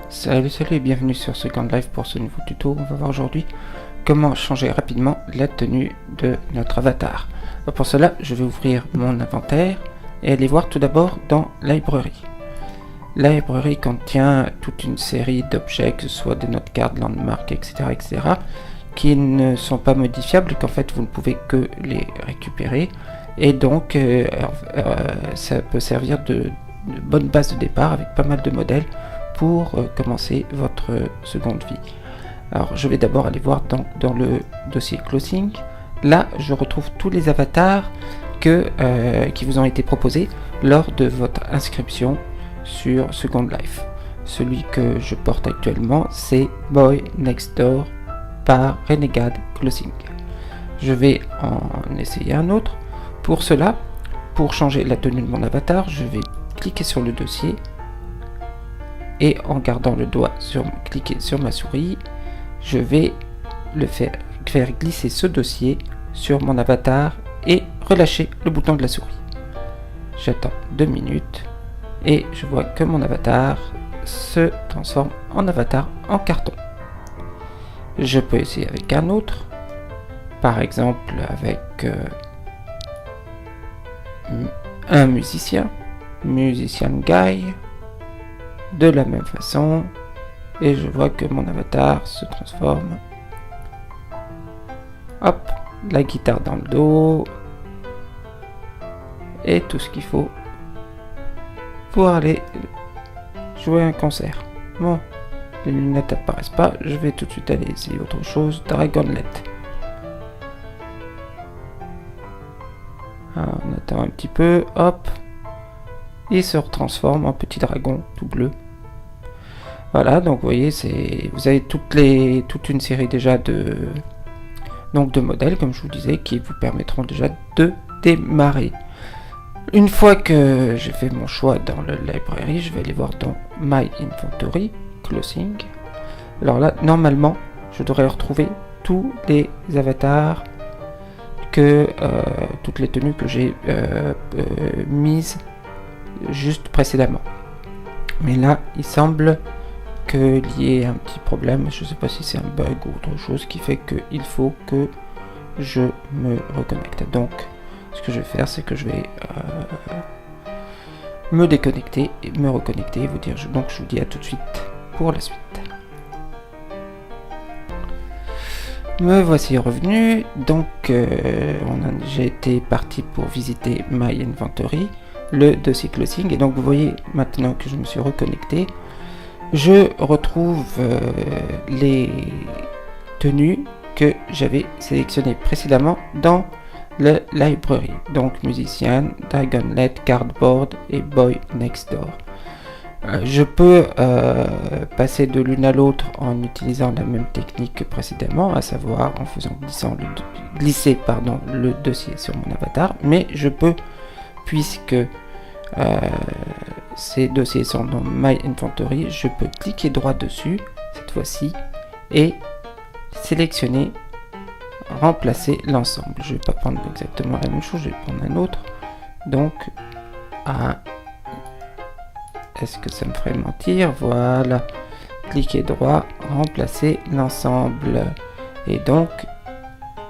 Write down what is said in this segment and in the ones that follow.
Salut et bienvenue sur Second Life pour ce nouveau tuto. On va voir aujourd'hui comment changer rapidement la tenue de notre avatar. Pour cela, je vais ouvrir mon inventaire et aller voir tout d'abord dans Library. Library contient toute une série d'objets, que ce soit des notes cartes, landmarks, etc., qui ne sont pas modifiables, qu'en fait vous ne pouvez que les récupérer. Et donc ça peut servir de bonne base de départ avec pas mal de modèles pour commencer votre seconde vie. Alors je vais d'abord aller voir dans le dossier closing. Là je retrouve tous les avatars qui vous ont été proposés lors de votre inscription sur Second Life. Celui que je porte actuellement, c'est Boy Next Door par Renegade Closing. Je vais en essayer un autre. Pour cela, pour changer la tenue de mon avatar, je vais cliquer sur le dossier et en gardant le doigt cliqué sur ma souris, je vais faire glisser ce dossier sur mon avatar et relâcher le bouton de la souris. J'attends 2 minutes et je vois que mon avatar se transforme en avatar en carton. Je peux essayer avec un autre, par exemple avec un musicien guy, de la même façon, et je vois que mon avatar se transforme. Hop, la guitare dans le dos, et tout ce qu'il faut pour aller jouer un concert. Bon, les lunettes apparaissent pas, je vais tout de suite aller essayer autre chose. Dragonlet. Alors, on attend un petit peu, hop, il se retransforme en petit dragon tout bleu. Voilà, donc vous voyez, vous avez toute une série déjà de modèles, comme je vous disais, qui vous permettront déjà de démarrer. Une fois que j'ai fait mon choix dans le library, je vais aller voir dans My Inventory, Closing. Alors là, normalement, je devrais retrouver tous les avatars, toutes les tenues que j'ai mises juste précédemment. Mais là, il semble qu'il y ait un petit problème, je ne sais pas si c'est un bug ou autre chose qui fait qu'il faut que je me reconnecte. Donc, ce que je vais faire, c'est que je vais me déconnecter et me reconnecter et vous dire. Donc, je vous dis à tout de suite pour la suite. Me voici revenu. Donc, j'ai été parti pour visiter My Inventory, le dossier closing, et donc vous voyez maintenant que je me suis reconnecté, je retrouve les tenues que j'avais sélectionnées précédemment dans le library, donc musicien, Dragonlet, Cardboard et Boy Next Door. Je peux passer de l'une à l'autre en utilisant la même technique que précédemment, à savoir en faisant glisser le dossier sur mon avatar, mais je peux, puisque ces dossiers sont dans My Inventory, je peux cliquer droit dessus cette fois-ci et sélectionner remplacer l'ensemble. Je vais pas prendre exactement la même chose, je vais prendre un autre. Donc est-ce que ça me ferait mentir? Voilà, cliquer droit, remplacer l'ensemble, et donc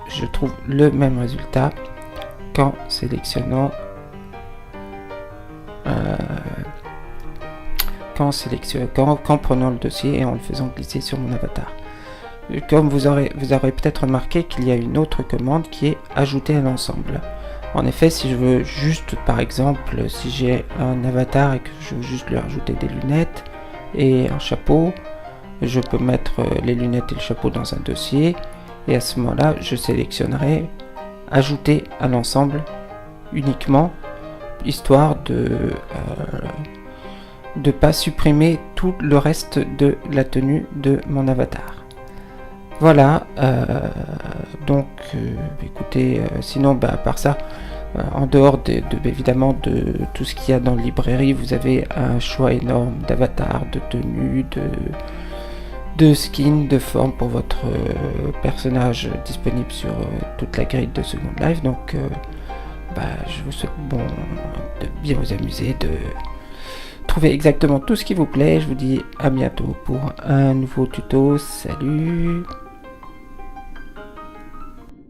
je trouve le même résultat qu'en sélectionnant qu'en prenant le dossier et en le faisant glisser sur mon avatar. Comme vous aurez peut-être remarqué qu'il y a une autre commande qui est ajouter à l'ensemble. En effet, si je veux juste, par exemple, si j'ai un avatar et que je veux juste lui rajouter des lunettes et un chapeau, je peux mettre les lunettes et le chapeau dans un dossier, et à ce moment-là, je sélectionnerai ajouter à l'ensemble uniquement, histoire de pas supprimer tout le reste de la tenue de mon avatar. Voilà, donc écoutez, sinon à part ça, en dehors évidemment de tout ce qu'il y a dans le librairie, vous avez un choix énorme d'avatars, de tenues, de skins, de formes pour votre personnage disponible sur toute la grille de Second Life. Donc je vous souhaite de bien vous amuser, de trouver exactement tout ce qui vous plaît. Je vous dis à bientôt pour un nouveau tuto. Salut!